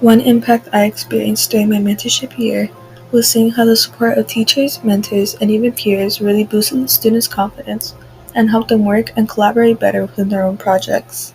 One impact I experienced during my mentorship year was seeing how the support of teachers, mentors, and even peers really boosted the students' confidence and helped them work and collaborate better within their own projects.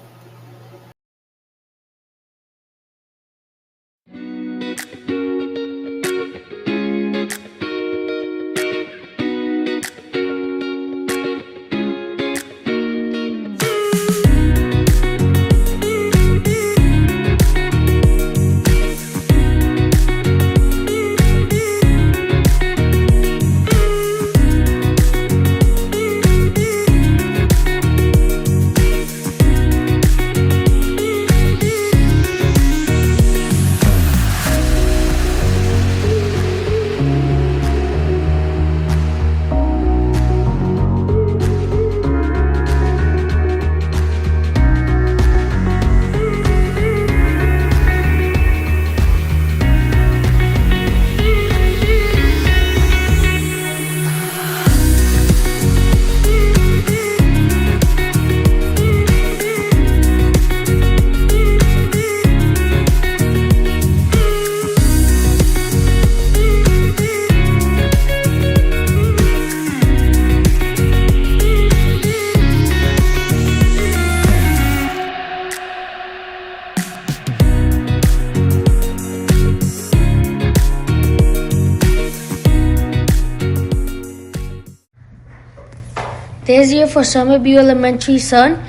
This year for Summerview Elementary Sun,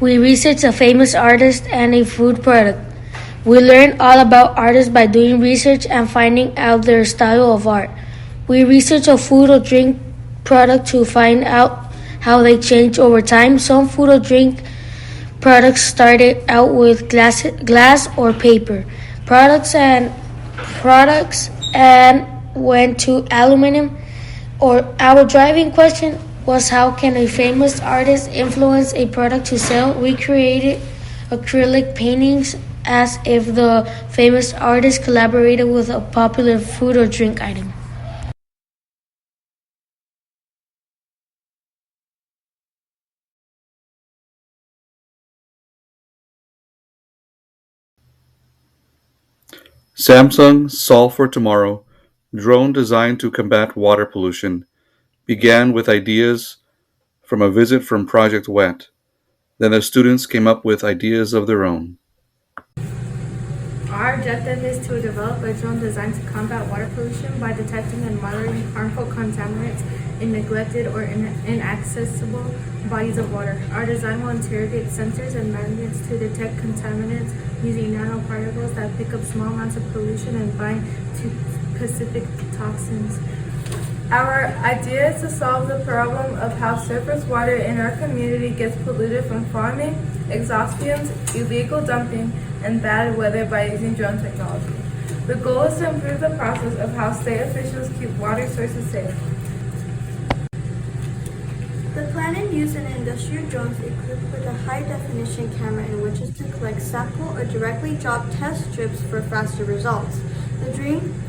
we researched a famous artist and a food product. We learned all about artists by doing research and finding out their style of art. We researched a food or drink product to find out how they change over time. Some food or drink products started out with glass or paper products and went to aluminum. Or our driving question was, how can a famous artist influence a product to sell? We created acrylic paintings as if the famous artist collaborated with a popular food or drink item. Samsung Solve for Tomorrow drone designed to combat water pollution began with ideas from a visit from Project WET. Then the students came up with ideas of their own. Our objective is to develop a drone designed to combat water pollution by detecting and monitoring harmful contaminants in neglected or inaccessible bodies of water. Our design will interrogate sensors and magnets to detect contaminants using nanoparticles that pick up small amounts of pollution and bind to specific toxins. Our idea is to solve the problem of how surface water in our community gets polluted from farming, exhaust fumes, illegal dumping, and bad weather by using drone technology. The goal is to improve the process of how state officials keep water sources safe. The Planet used an industrial drones equipped with a high-definition camera in which is to collect sample or directly drop test strips for faster results.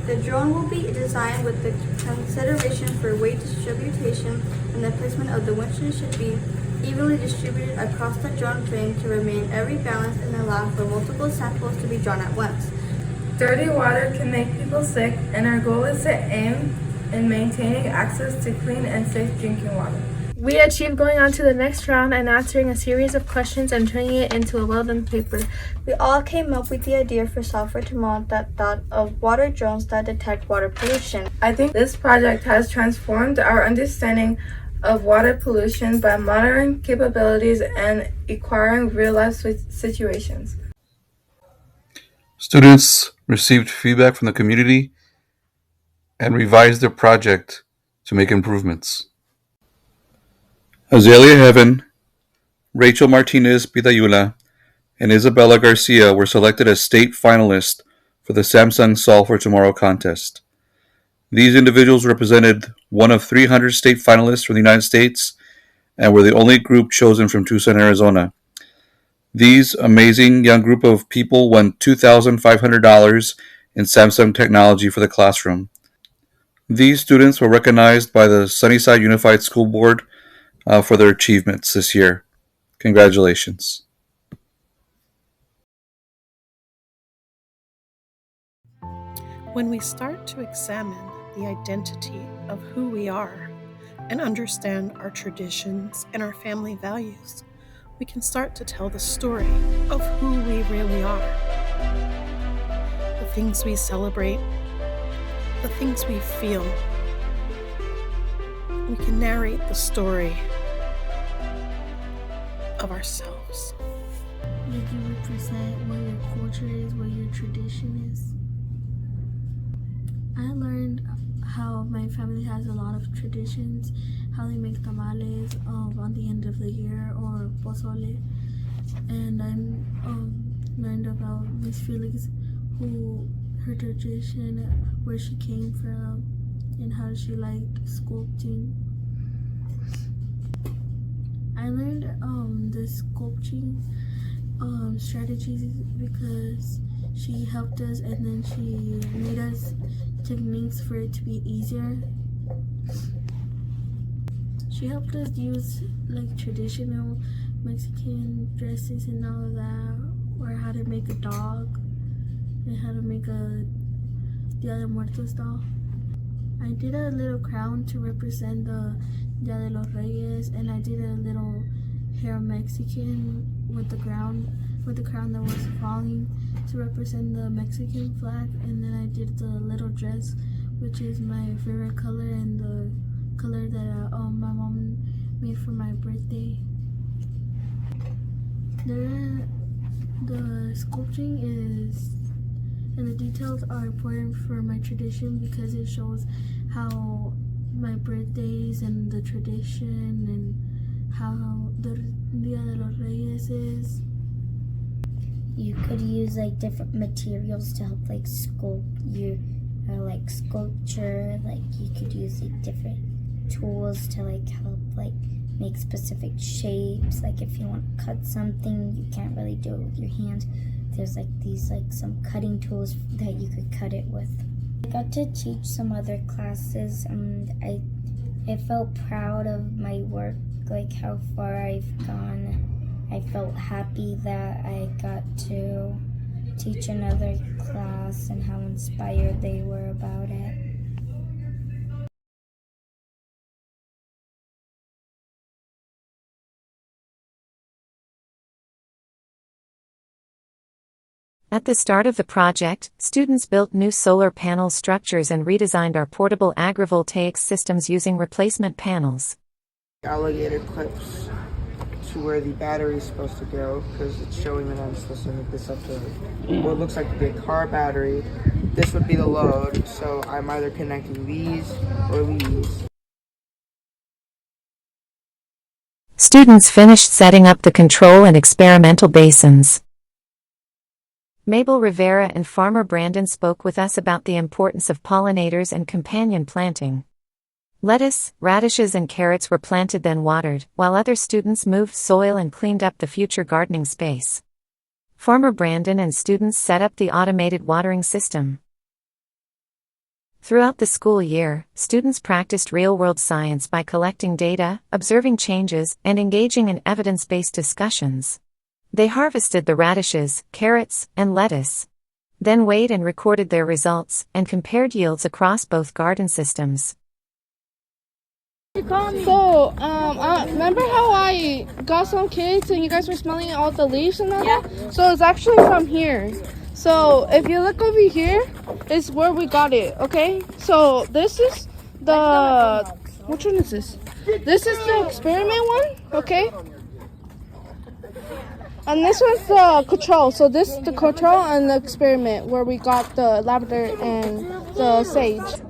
The drone will be designed with the consideration for weight distribution, and the placement of the winches should be evenly distributed across the drone frame to remain every balanced and allow for multiple samples to be drawn at once. Dirty water can make people sick, and our goal is to aim in maintaining access to clean and safe drinking water. We achieved going on to the next round and answering a series of questions and turning it into a well-done paper. We all came up with the idea for Solve for Tomorrow that thought of water drones that detect water pollution. I think this project has transformed our understanding of water pollution by monitoring capabilities and acquiring real-life situations. Students received feedback from the community and revised their project to make improvements. Azalea Heaven, Rachel Martinez Pidayula, and Isabella Garcia were selected as state finalists for the Samsung Solve for Tomorrow contest. These individuals represented one of 300 state finalists from the United States and were the only group chosen from Tucson, Arizona. These amazing young group of people won $2,500 in Samsung technology for the classroom. These students were recognized by the Sunnyside Unified School Board for their achievements this year. Congratulations. When we start to examine the identity of who we are and understand our traditions and our family values, we can start to tell the story of who we really are. The things we celebrate, the things we feel. We can narrate the story of ourselves. Like you represent what your culture is, what your tradition is. I learned how my family has a lot of traditions, how they make tamales on the end of the year, or pozole. And I learned about Miss Felix, her tradition, where she came from, and how she liked sculpting. I learned the sculpting strategies because she helped us, and then she made us techniques for it to be easier. She helped us use like traditional Mexican dresses and all of that, or how to make a dog and how to make a Dia de Muertos doll. I did a little crown to represent the Dia de los Reyes, and I did a little hair Mexican with the crown that was falling to represent the Mexican flag. And then I did the little dress, which is my favorite color and the color that my mom made for my birthday. The sculpting and the details are important for my tradition because it shows how my birthdays and the tradition and how the Dia de los Reyes is. You could use like different materials to help like sculpture. Like you could use like different tools to like help like make specific shapes. Like if you want to cut something, you can't really do it with your hands. There's like these like some cutting tools that you could cut it with. I got to teach some other classes, and I felt proud of my work, like how far I've gone. I felt happy that I got to teach another class and how inspired they were about it. At the start of the project, students built new solar panel structures and redesigned our portable agrivoltaic systems using replacement panels. Alligator clips to where the battery is supposed to go, because it's showing that I'm supposed to hook this up to what looks like the car battery. This would be the load, so I'm either connecting these or these. Students finished setting up the control and experimental basins. Mabel Rivera and Farmer Brandon spoke with us about the importance of pollinators and companion planting. Lettuce, radishes and carrots were planted then watered, while other students moved soil and cleaned up the future gardening space. Farmer Brandon and students set up the automated watering system. Throughout the school year, students practiced real-world science by collecting data, observing changes, and engaging in evidence-based discussions. They harvested the radishes, carrots, and lettuce. Then weighed and recorded their results, and compared yields across both garden systems. So, remember how I got some kids and you guys were smelling all the leaves and all that? So it's actually from here. So if you look over here, is where we got it, okay? So this is the, which one is this? This is the experiment one, okay? And this one's the control. So this is the control and the experiment where we got the lavender and the sage.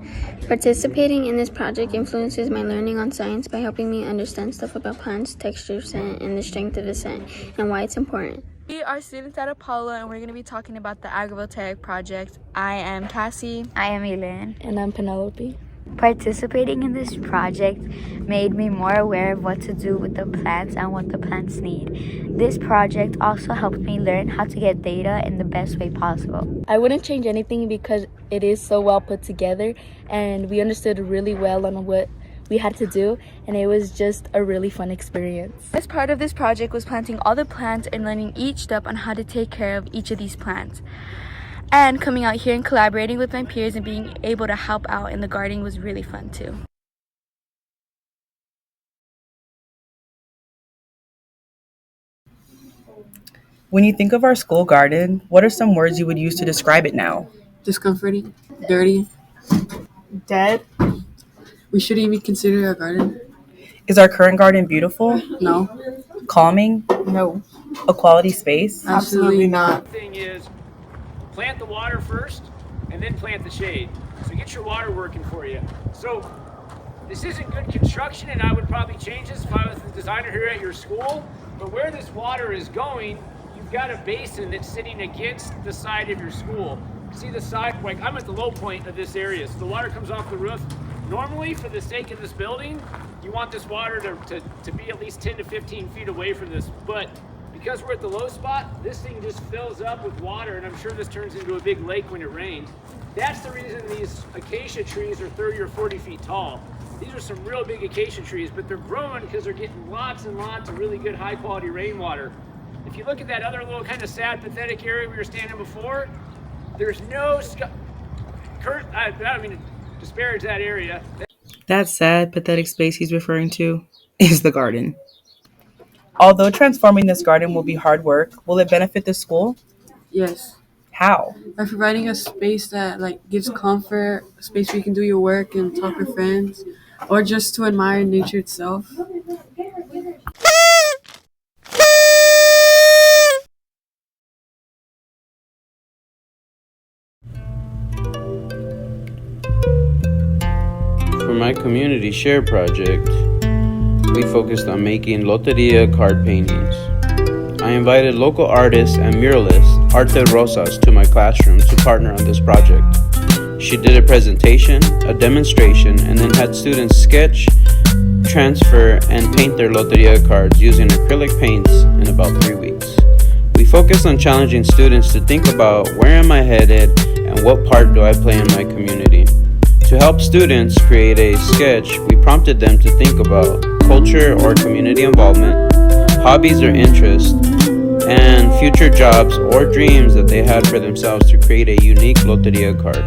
Participating in this project influences my learning on science by helping me understand stuff about plants, texture, scent, and the strength of the scent, and why it's important. We are students at Apollo, and we're going to be talking about the agrivoltaic project. I am Cassie. I am Elaine. And I'm Penelope. Participating in this project made me more aware of what to do with the plants and what the plants need. This project also helped me learn how to get data in the best way possible. I wouldn't change anything because it is so well put together and we understood really well on what we had to do, and it was just a really fun experience. This part of this project was planting all the plants and learning each step on how to take care of each of these plants. And coming out here and collaborating with my peers and being able to help out in the garden was really fun too. When you think of our school garden, what are some words you would use to describe it now? Discomforting, dirty, Dead? we shouldn't even consider a garden. Is our current garden beautiful? No. Calming? No. A quality space? Absolutely not. Thing is, plant the water first and then plant the shade. So get your water working for you. So this isn't good construction, and I would probably change this if I was the designer here at your school. But where this water is going, you've got a basin that's sitting against the side of your school. See the side, like I'm at the low point of this area, so the water comes off the roof. Normally, for the sake of this building, you want this water to be at least 10 to 15 feet away from this, but because we're at the low spot, this thing just fills up with water, and I'm sure this turns into a big lake when it rains. That's the reason these acacia trees are 30 or 40 feet tall. These are some real big acacia trees, but they're growing because they're getting lots and lots of really good high quality rainwater. If you look at that other little kind of sad, pathetic area we were standing before, there's no, I don't mean to disparage that area. That sad, pathetic space he's referring to is the garden. Although transforming this garden will be hard work, will it benefit the school? Yes. How? By providing a space that gives comfort, a space where you can do your work and talk with friends, or just to admire nature itself. For my community share project, we focused on making loteria card paintings. I invited local artist and muralist Arte Rosas to my classroom to partner on this project. She did a presentation, a demonstration, and then had students sketch, transfer, and paint their loteria cards using acrylic paints in about 3 weeks. We focused on challenging students to think about where am I headed and what part do I play in my community. To help students create a sketch, we prompted them to think about culture or community involvement, hobbies or interests, and future jobs or dreams that they had for themselves to create a unique loteria card.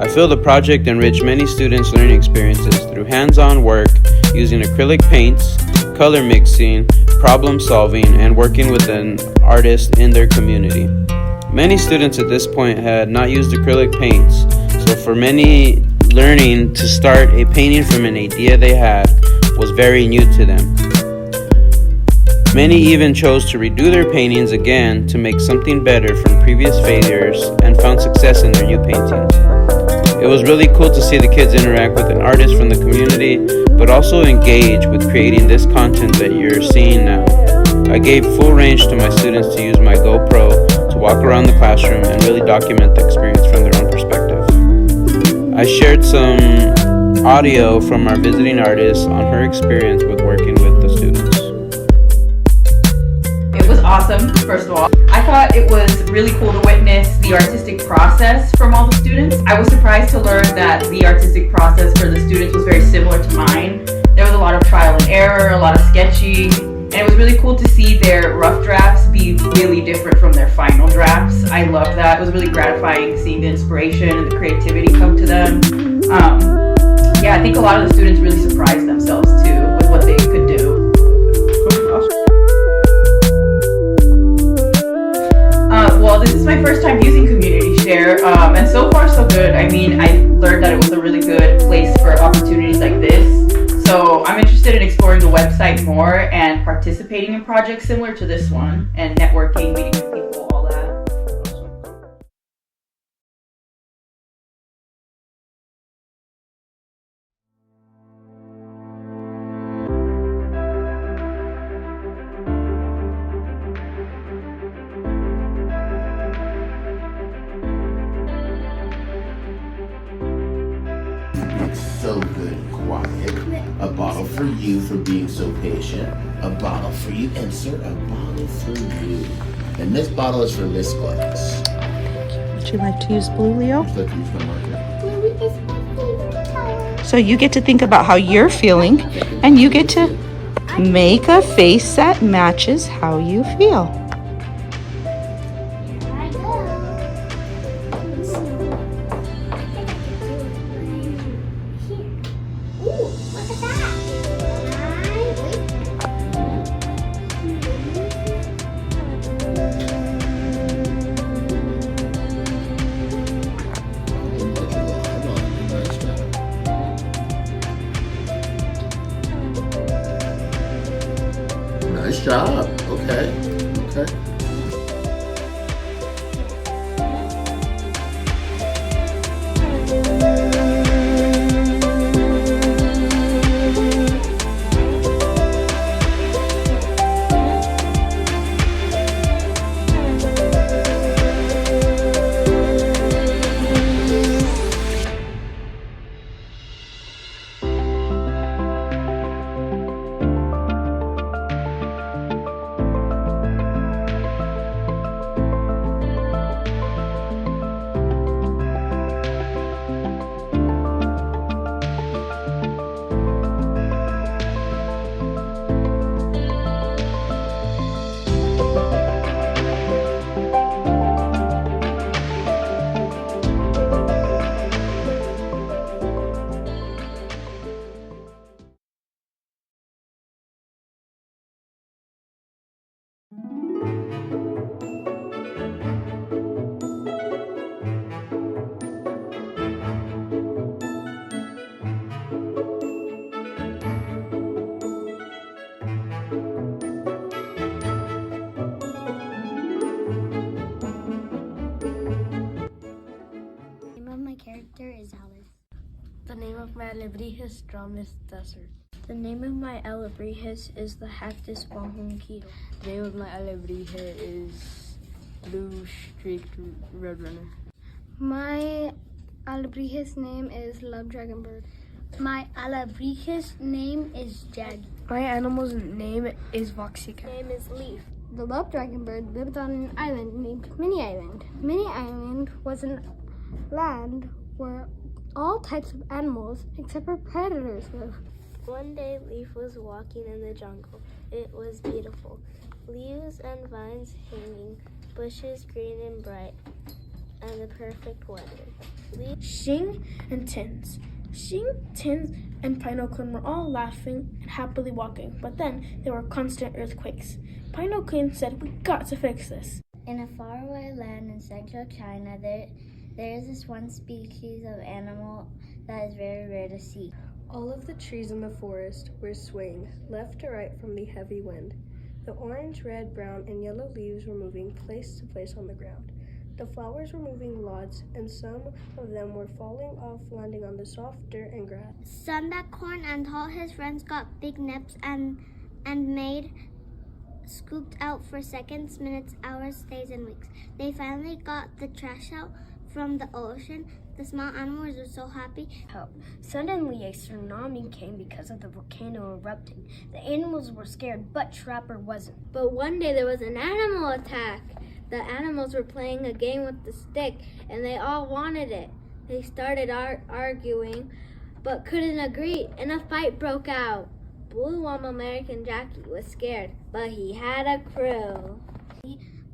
I feel the project enriched many students' learning experiences through hands-on work using acrylic paints, color mixing, problem solving, and working with an artist in their community. Many students at this point had not used acrylic paints, so for many, learning to start a painting from an idea they had was very new to them. Many even chose to redo their paintings again to make something better from previous failures and found success in their new paintings. It was really cool to see the kids interact with an artist from the community, but also engage with creating this content that you're seeing now. I gave full range to my students to use my GoPro to walk around the classroom and really document the experience from their own perspective. I shared some audio from our visiting artist on her experience with working with the students. It was awesome, first of all. I thought it was really cool to witness the artistic process from all the students. I was surprised to learn that the artistic process for the students was very similar to mine. There was a lot of trial and error, a lot of sketching, and it was really cool to see their rough drafts be really different from their final drafts. I loved that. It was really gratifying seeing the inspiration and the creativity come to them. I think a lot of the students really surprised themselves too with what they could do. Well, this is my first time using Community Share, and so far so good. I mean, I learned that it was a really good place for opportunities like this. So I'm interested in exploring the website more and participating in projects similar to this one and networking, meeting with people, all that. So good and quiet. A bottle for you for being so patient. A bottle for you, and sir, a bottle for you. And this bottle is for Miss Glass. Would you like to use blue, Leo? Would you like to use my marker? So you get to think about how you're feeling, and you get to make a face that matches how you feel. Nice job. Okay. Okay. The name of my character is Alice. The name of my alebrije is Dramis Desert. The name of my alebrije is the Cactus Bonjunquito. The name of my alebrije is Blue Streaked Roadrunner. My alebrije's name is Love Dragonbird. My alebrije's name is Jaggy. My animal's name is Voxica. Name is Leaf. The Love Dragonbird lived on an island named Mini Island. Mini Island was an land where all types of animals except for predators live. One day Leaf was walking in the jungle. It was beautiful. Leaves and vines hanging, bushes green and bright, and the perfect weather. Shing and Tins. Shing, Tins, and Pinocchio were all laughing and happily walking, but then there were constant earthquakes. Pinocchio said, "We got to fix this." In a faraway land in central China, there is this one species of animal that is very rare to see. All of the trees in the forest were swaying left to right from the heavy wind. The orange, red, brown, and yellow leaves were moving place to place on the ground. The flowers were moving lots, and some of them were falling off, landing on the soft dirt and grass. Sundacorn and all his friends got big nips and made scooped out for seconds, minutes, hours, days, and weeks. They finally got the trash out from the ocean. The small animals were so happy. Suddenly, a tsunami came because of the volcano erupting. The animals were scared, but Trapper wasn't. But one day there was an animal attack. The animals were playing a game with the stick, and they all wanted it. They started arguing, but couldn't agree, and a fight broke out. Blue American Jackie was scared, but he had a crew.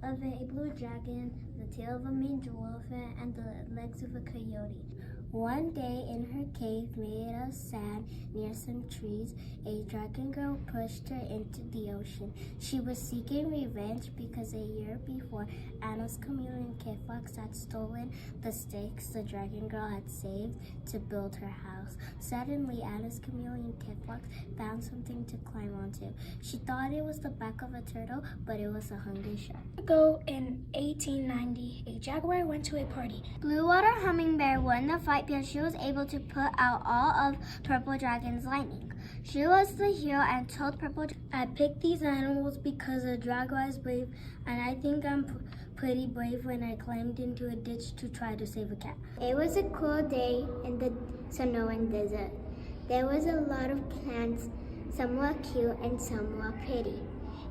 Of a blue dragon, the tail of a mangy elephant, and the legs of a coyote. One day in her cave made of sand near some trees, a dragon girl pushed her into the ocean. She was seeking revenge because a year before, Anna's chameleon Kit Fox had stolen the sticks the dragon girl had saved to build her house. Suddenly, Anna's chameleon Kit Fox found something to climb onto. She thought it was the back of a turtle, but it was a hungry shark. In 1890, a jaguar went to a party. Blue Water Hummingbird won the fight because she was able to put out all of Purple Dragon's lightning. She was the hero and told Purple I picked these animals because a jaguar is brave, and I think I'm pretty brave when I climbed into a ditch to try to save a cat. It was a cool day in the Sonoran Desert. There was a lot of plants, some were cute and some were pretty.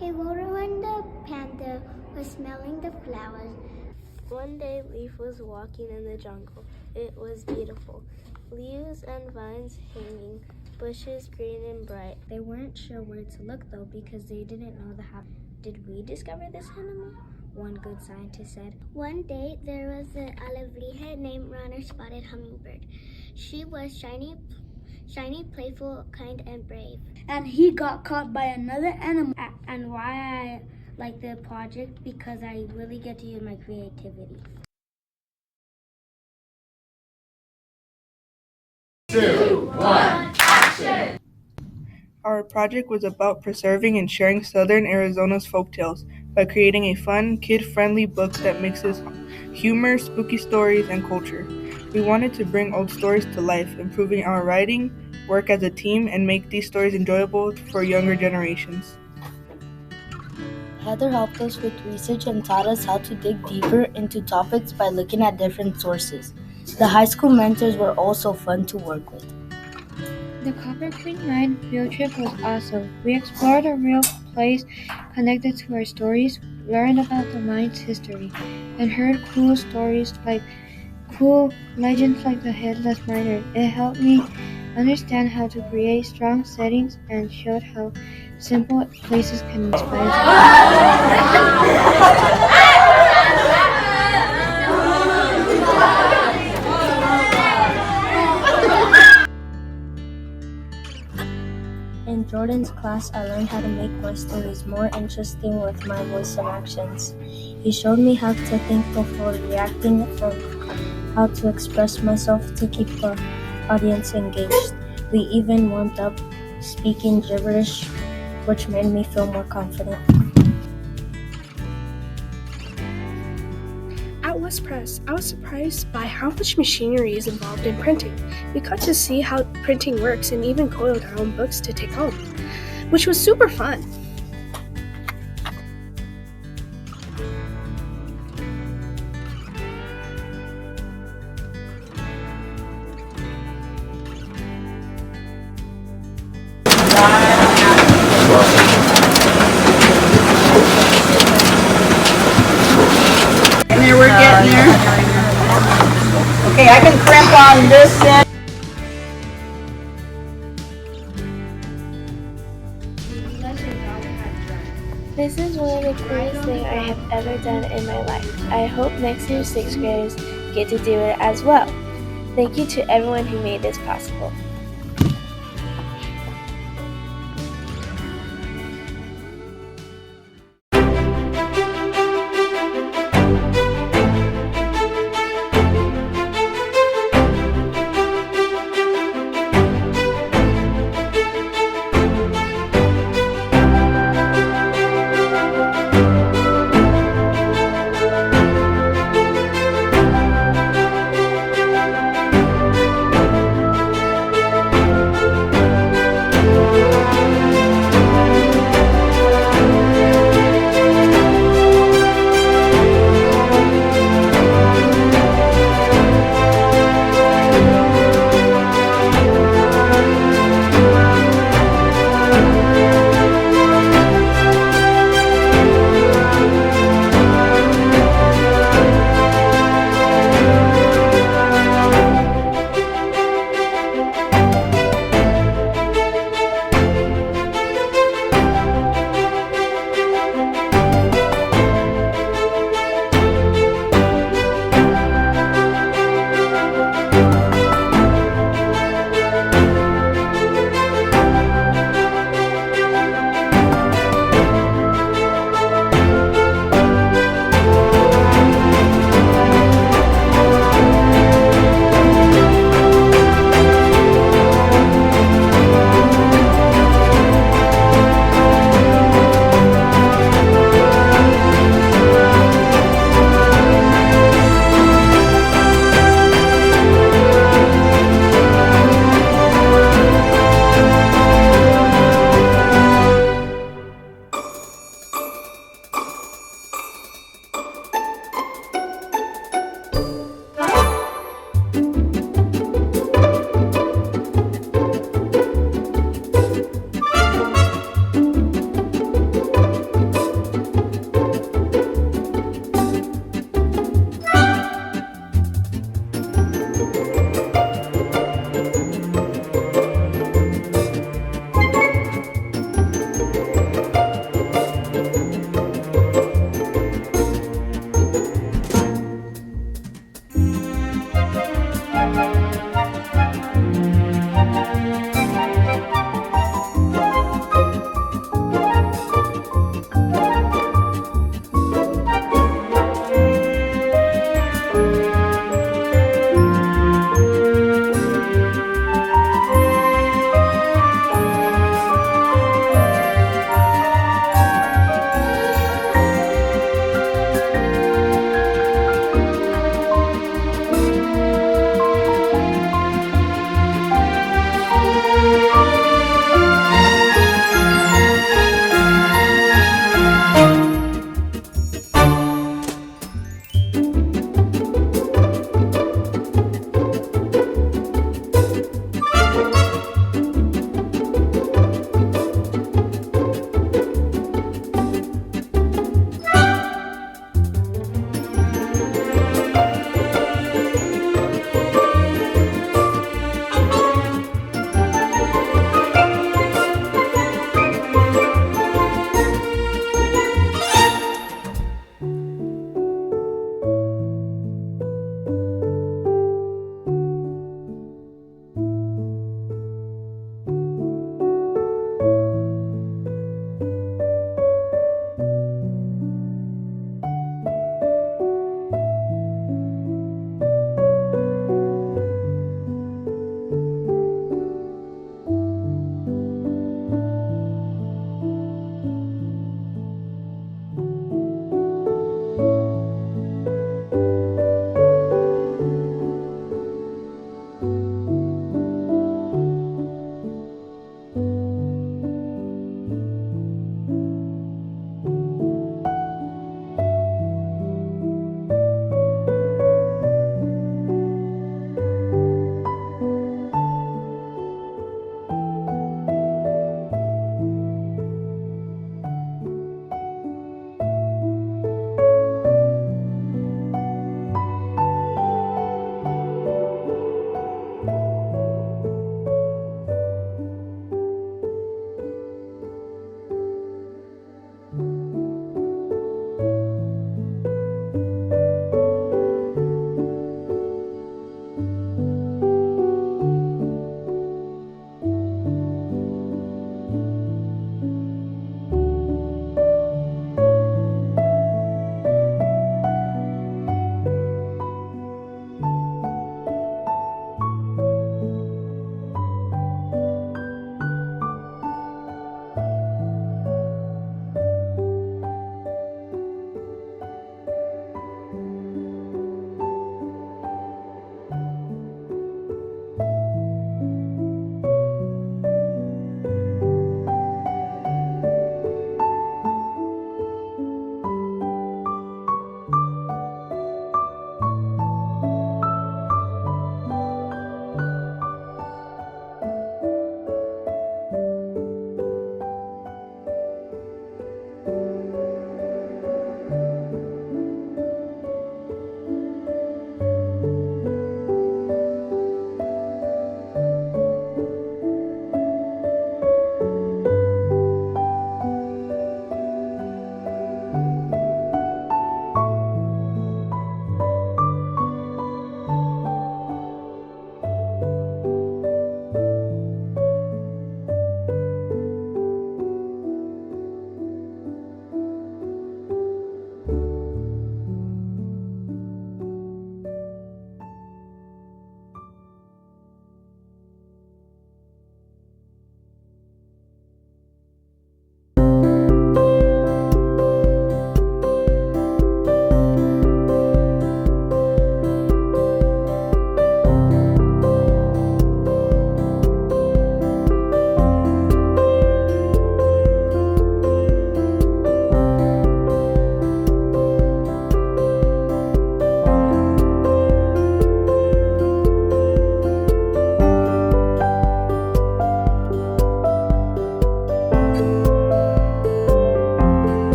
A Rwanda panda was smelling the flowers. One day Leaf was walking in the jungle. It was beautiful. Leaves and vines hanging, bushes green and bright. They weren't sure where to look though because they didn't know the habit. Did we discover this animal? One good scientist said. One day there was an alebrije named Runner Spotted Hummingbird. She was shiny, playful, kind, and brave. And he got caught by another animal. And why I like the project, because I really get to use my creativity. 2, 1, action! Our project was about preserving and sharing Southern Arizona's folktales by creating a fun, kid-friendly book that mixes humor, spooky stories, and culture. We wanted to bring old stories to life, improving our writing, work as a team, and make these stories enjoyable for younger generations. Heather helped us with research and taught us how to dig deeper into topics by looking at different sources. The high school mentors were also fun to work with. The Copper Queen Mine field trip was awesome. We explored a real place connected to our stories, learned about the mine's history, and heard cool legends like the Headless Miner. It helped me understand how to create strong settings and showed how simple places can inspire In Jordan's class, I learned how to make my stories more interesting with my voice and actions. He showed me how to think before reacting and how to express myself to keep the audience engaged. We even warmed up speaking gibberish, which made me feel more confident. At West Press, I was surprised by how much machinery is involved in printing. We got to see how printing works and even coiled our own books to take home, which was super fun. We're getting there. Okay, I can crimp on this end. This is one of the coolest things I have ever done in my life. I hope next year's 6th graders get to do it as well. Thank you to everyone who made this possible.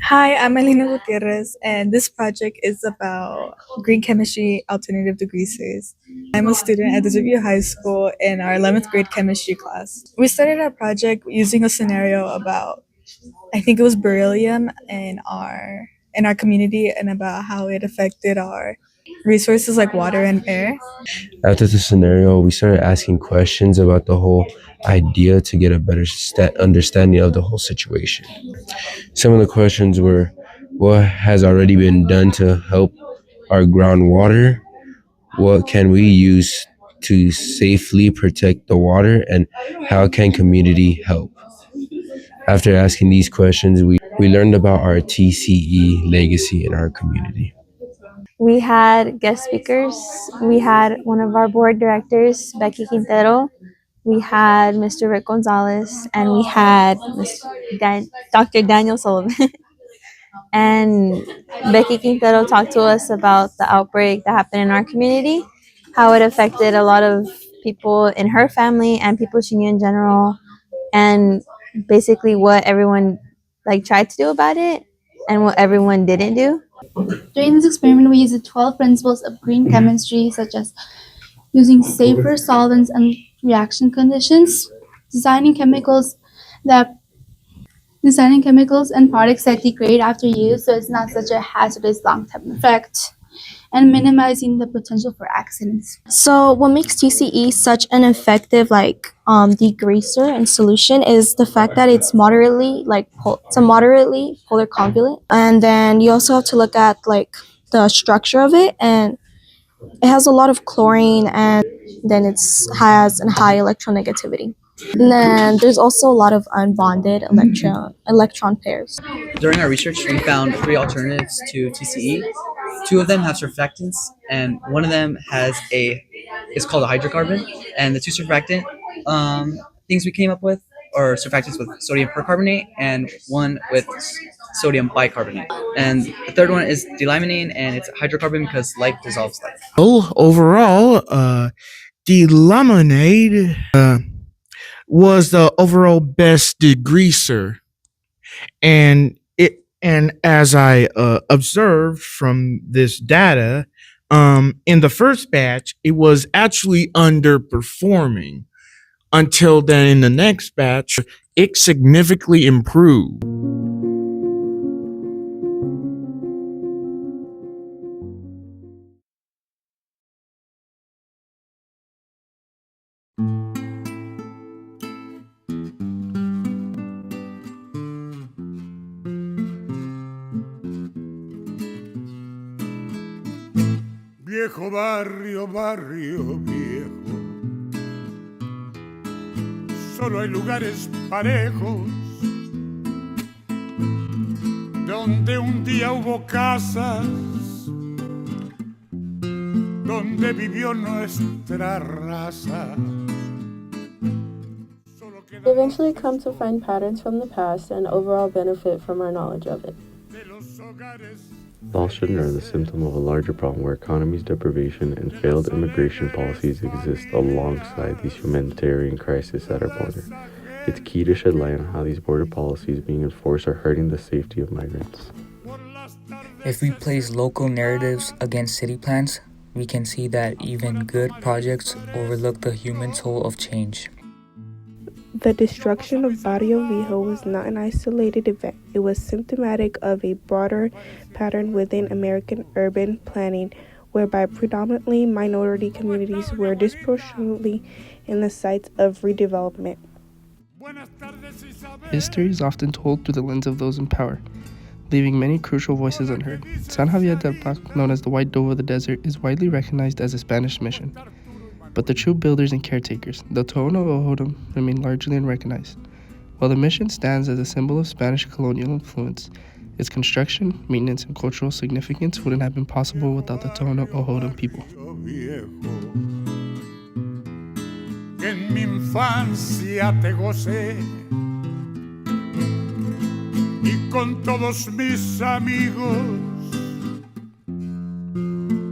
Hi, I'm Elena Gutierrez, and this project is about green chemistry alternative to greases. I'm a student at Desert View High School in our 11th grade chemistry class. We started our project using a scenario about, I think it was beryllium in our community and about how it affected our resources like water and air. After the scenario, we started asking questions about the whole idea to get a better understanding of the whole situation. Some of the questions were, what has already been done to help our groundwater? What can we use to safely protect the water? And how can community help? After asking these questions, we learned about our TCE legacy in our community. We had guest speakers. We had one of our board directors, Becky Quintero. We had Mr. Rick Gonzalez, and we had Dr. Daniel Sullivan. And Becky Quintero talked to us about the outbreak that happened in our community, how it affected a lot of people in her family and people she knew in general, and basically what everyone tried to do about it and what everyone didn't do. During this experiment, we used the 12 principles of green chemistry, such as using safer solvents and reaction conditions, designing chemicals and products that degrade after use, so it's not such a hazardous long-term effect, and minimizing the potential for accidents. So what makes TCE such an effective degreaser and solution is the fact that it's moderately polar covalent, and then you also have to look at the structure of it, and it has a lot of chlorine, and then has a high electronegativity. And then there's also a lot of unbonded electron pairs. During our research, we found 3 alternatives to TCE. 2 of them have surfactants, and one of them is called a hydrocarbon. And the 2 surfactant things we came up with are surfactants with sodium percarbonate and one with sodium bicarbonate. And the third one is delaminine, and it's a hydrocarbon because light dissolves light. Overall, delaminate was the overall best degreaser, and as I observed from this data, in the first batch it was actually underperforming, until then in the next batch it significantly improved. Viejo barrio, barrio viejo, solo hay lugares parejos, donde un día hubo casas, donde vivió nuestra raza. We eventually come to find patterns from the past and overall benefit from our knowledge of it. Lost children are the symptom of a larger problem where economy's deprivation and failed immigration policies exist alongside these humanitarian crises at our border. It's key to shed light on how these border policies being enforced are hurting the safety of migrants. If we place local narratives against city plans, we can see that even good projects overlook the human toll of change. The destruction of Barrio Viejo was not an isolated event. It was symptomatic of a broader pattern within American urban planning, whereby predominantly minority communities were disproportionately in the sites of redevelopment. History is often told through the lens of those in power, leaving many crucial voices unheard. San Javier del Pac, known as the White Dove of the Desert, is widely recognized as a Spanish mission. But the true builders and caretakers, the Tohono O'odham, remain largely unrecognized. While the mission stands as a symbol of Spanish colonial influence, its construction, maintenance, and cultural significance wouldn't have been possible without the Tohono O'odham people. En mi infancia te gocé y con todos mis amigos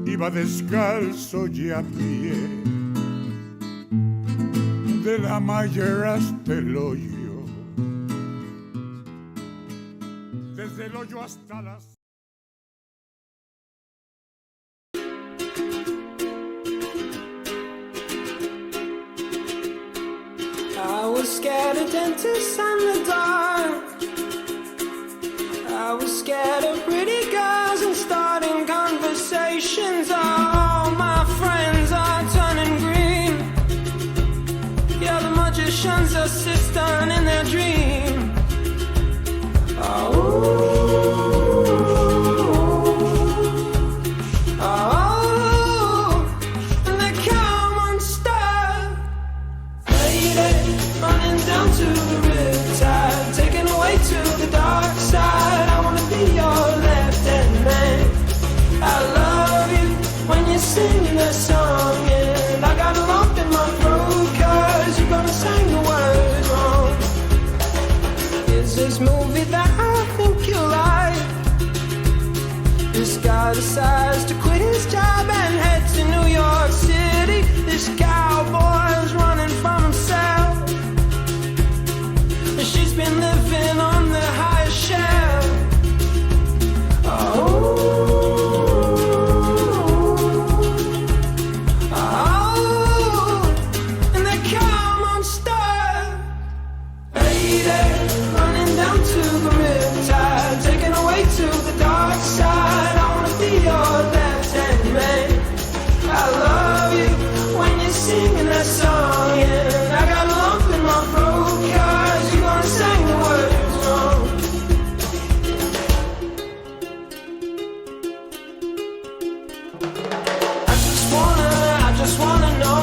iba descalzo y a pie. De la Mayer hasta el hoyo. desde el hoyo hasta las... I was scared of dentists and the dark. I was scared of pretty girls and starting conversations. All my friends are turning green. Yeah, the magician's assistant in their dream. And they come unstuck. Lady, running down to the riptide, taken away to the dark side. I wanna be your left-hand man. I love you when you sing the song, and I got a lump in my throat 'cause you're gonna sing the words wrong. Is this movie that I think you like? This guy decides to quit his job and head to New York City. This cowboy's running from himself. She's been living on the highest shelf. And they come unstuck. Lady, running down to the riptide, taken away to the dark side. I wanna be your left-hand man. I love you when you're singing that song, and I got a lump in my throat 'cause you're gonna sing the words wrong. I just wanna know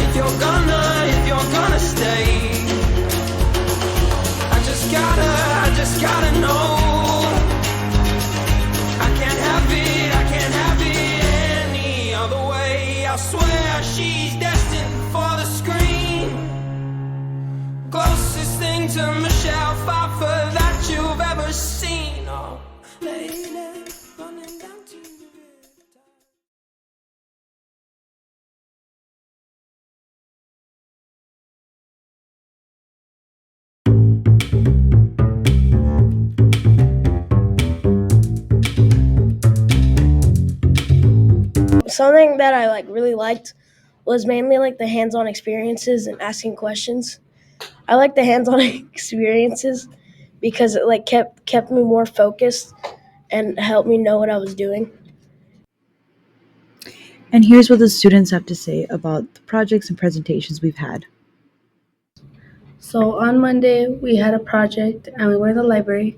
if you're gonna stay. I just gotta know. I can't have it any other way. I swear she's destined for the screen. Closest thing to Michelle Pfeiffer that you've ever seen. Oh, lady, running down to the Something that I really liked was mainly the hands-on experiences and asking questions. I like the hands-on experiences because it kept me more focused and helped me know what I was doing. And here's what the students have to say about the projects and presentations we've had. So on Monday, we had a project and we were in the library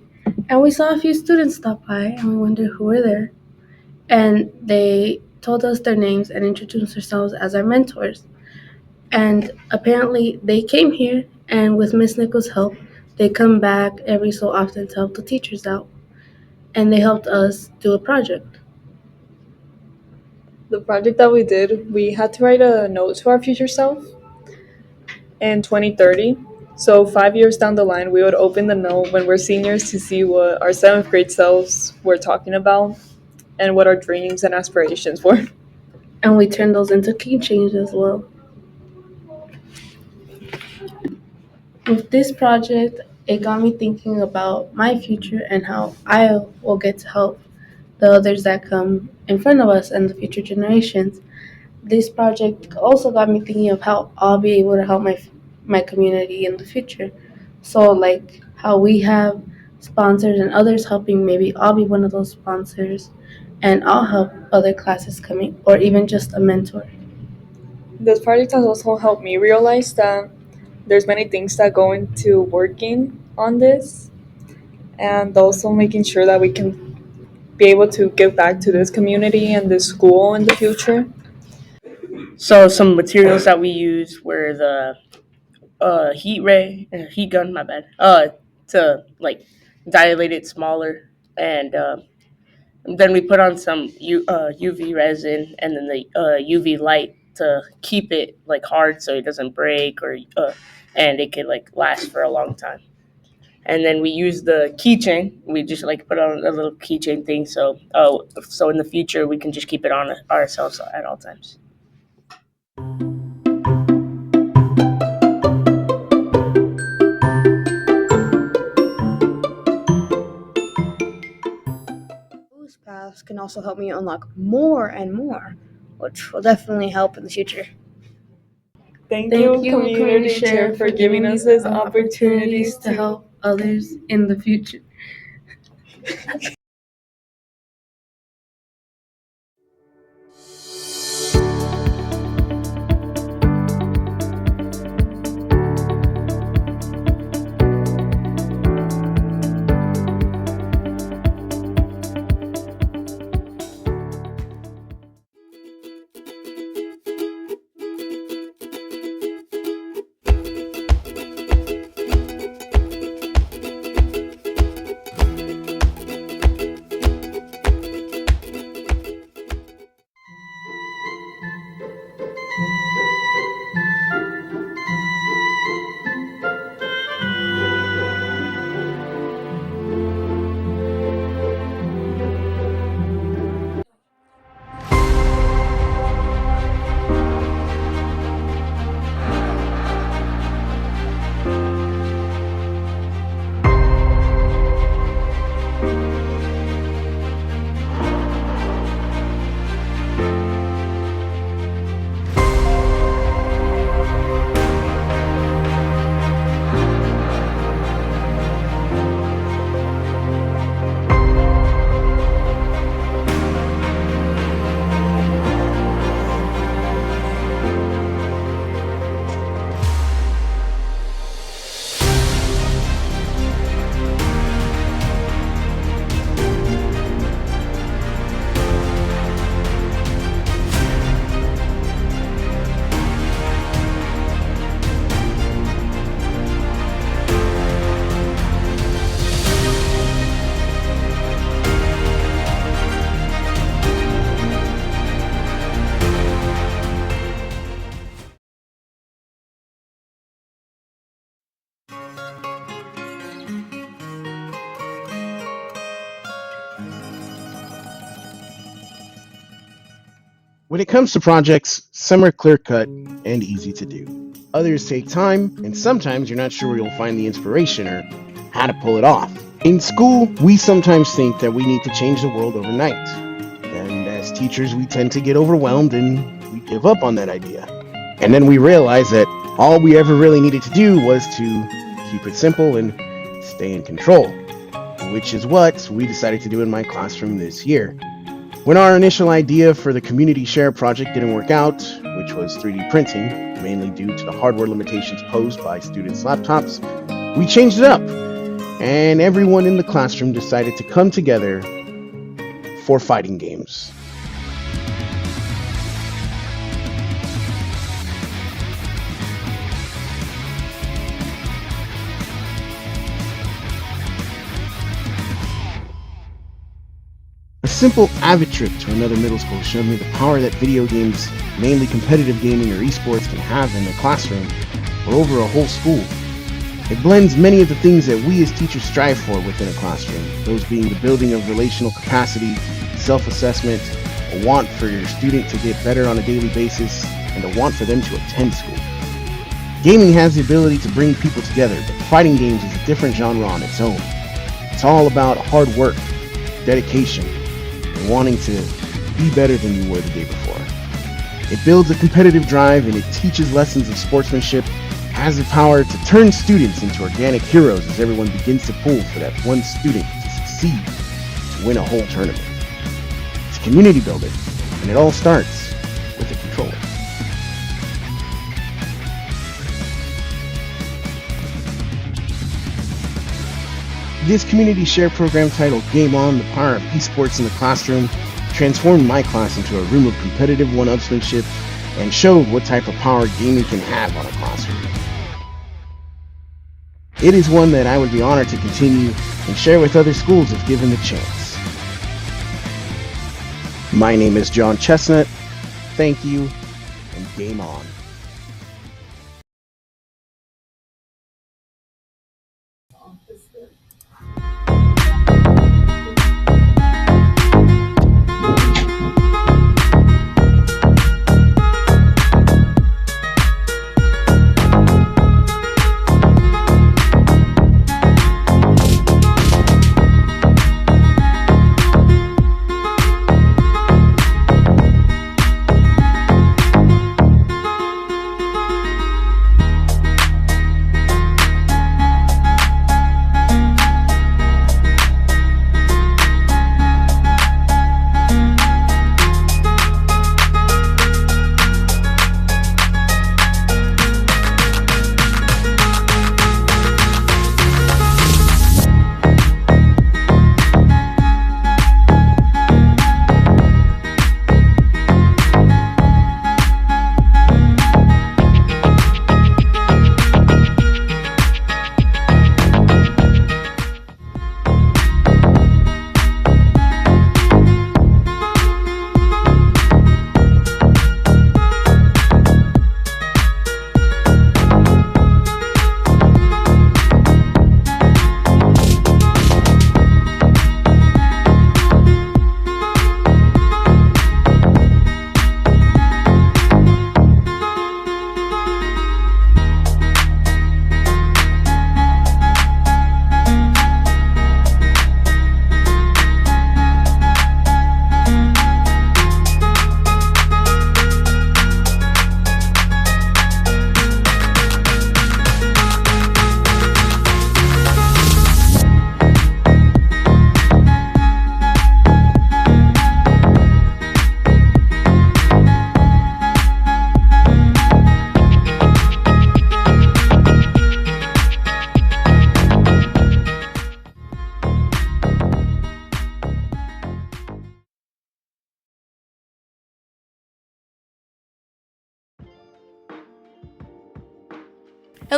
and we saw a few students stop by and we wondered who were there. And they told us their names and introduced themselves as our mentors. And apparently they came here, and with Miss Nichols' help, they come back every so often to help the teachers out. And they helped us do a project. The project that we did, we had to write a note to our future self in 2030. So 5 years down the line, we would open the note when we're seniors to see what our 7th grade selves were talking about and what our dreams and aspirations were. And we turned those into keychains as well. With this project, it got me thinking about my future and how I will get to help the others that come in front of us and the future generations. This project also got me thinking of how I'll be able to help my community in the future. So how we have sponsors and others helping, maybe I'll be one of those sponsors and I'll help other classes coming, or even just a mentor. This project has also helped me realize that there's many things that go into working on this, and also making sure that we can be able to give back to this community and this school in the future. So some materials that we used were the heat gun, to dilate it smaller, and then we put on some UV resin and then the UV light to keep it hard so it doesn't break and it could last for a long time. And then we use the keychain. We just put on a little keychain thing so in the future we can just keep it on ourselves at all times. can also help me unlock more and more, which will definitely help in the future. Thank you, Community Share, for giving us these opportunities to help others in the future. When it comes to projects, some are clear-cut and easy to do. Others take time, and sometimes you're not sure where you'll find the inspiration or how to pull it off. In school, we sometimes think that we need to change the world overnight. And as teachers, we tend to get overwhelmed and we give up on that idea. And then we realize that all we ever really needed to do was to keep it simple and stay in control, which is what we decided to do in my classroom this year. When our initial idea for the Community Share project didn't work out, which was 3D printing, mainly due to the hardware limitations posed by students' laptops, we changed it up, and everyone in the classroom decided to come together for fighting games. A simple Avid trip to another middle school showed me the power that video games, mainly competitive gaming or esports, can have in the classroom or over a whole school. It blends many of the things that we as teachers strive for within a classroom, those being the building of relational capacity, self-assessment, a want for your student to get better on a daily basis, and a want for them to attend school. Gaming has the ability to bring people together, but fighting games is a different genre on its own. It's all about hard work, dedication, and wanting to be better than you were the day before. It builds a competitive drive and it teaches lessons of sportsmanship, has the power to turn students into organic heroes as everyone begins to pull for that one student to succeed, to win a whole tournament. It's community building, and it all starts with a controller. This community share program titled Game On, the Power of Esports in the Classroom, transformed my class into a room of competitive one-upsmanship and showed what type of power gaming can have on a classroom. It is one that I would be honored to continue and share with other schools if given the chance. My name is John Chestnut. Thank you, and game on.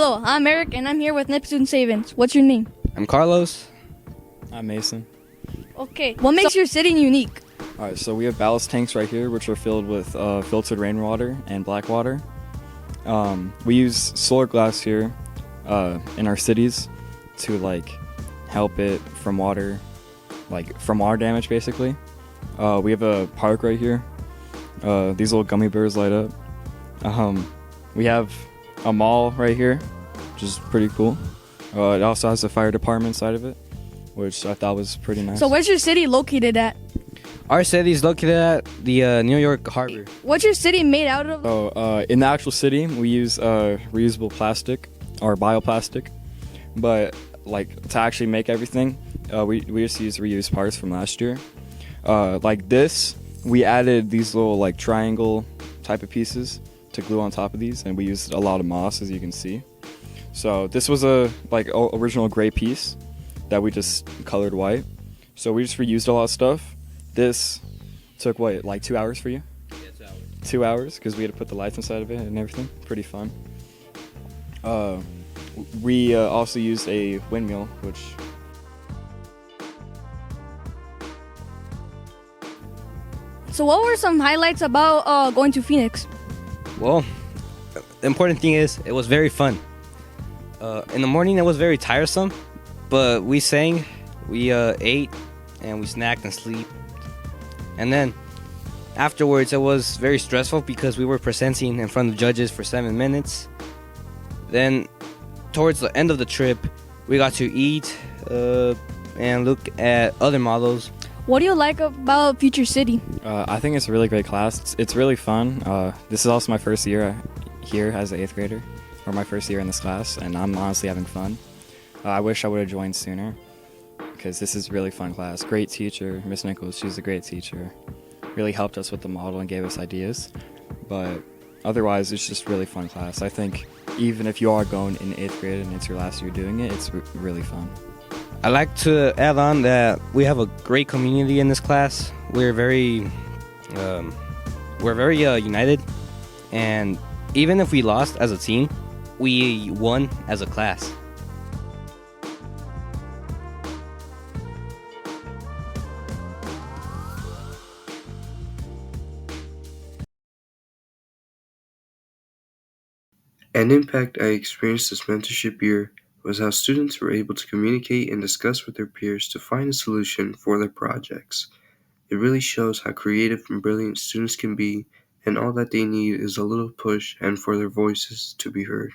Hello, I'm Eric, and I'm here with Neptune Savings. What's your name? I'm Carlos. I'm Mason. Okay. What makes your city unique? All right, so we have ballast tanks right here, which are filled with filtered rainwater and black water. We use solar glass here in our cities to like help it from water, from water damage, basically. We have a park right here. These little gummy bears light up. We have a mall right here, which is pretty cool. It also has a fire department side of it, which I thought was pretty nice. So where's your city located at? Our city is located at the New York Harbor. What's your city made out of? In the actual city, we use reusable plastic or bioplastic, but to actually make everything, we just use reused parts from last year. Like this, we added these little triangle type of pieces to glue on top of these, and we used a lot of moss, as you can see. So this was a original gray piece that we just colored white. So we just reused a lot of stuff. This took 2 hours for you? Yeah, 2 hours. 2 hours, because we had to put the lights inside of it and everything. Pretty fun. We also used a windmill, which... So what were some highlights about going to Phoenix? Well, the important thing is it was very fun. In the morning it was very tiresome, but we sang, we ate, and we snacked and sleep. And then afterwards it was very stressful because we were presenting in front of judges for 7 minutes. Then towards the end of the trip we got to eat and look at other models. What do you like about Future City? I think it's a really great class. It's really fun. This is also my first year here as an 8th grader, or my first year in this class, and I'm honestly having fun. I wish I would have joined sooner, because this is a really fun class. Great teacher, Miss Nichols, she's a great teacher. Really helped us with the model and gave us ideas. But otherwise, it's just a really fun class. I think even if you are going in 8th grade and it's your last year doing it, it's really fun. I'd like to add on that we have a great community in this class. We're very united, and even if we lost as a team, we won as a class. An impact I experienced this mentorship year was how students were able to communicate and discuss with their peers to find a solution for their projects. It really shows how creative and brilliant students can be, and all that they need is a little push and for their voices to be heard.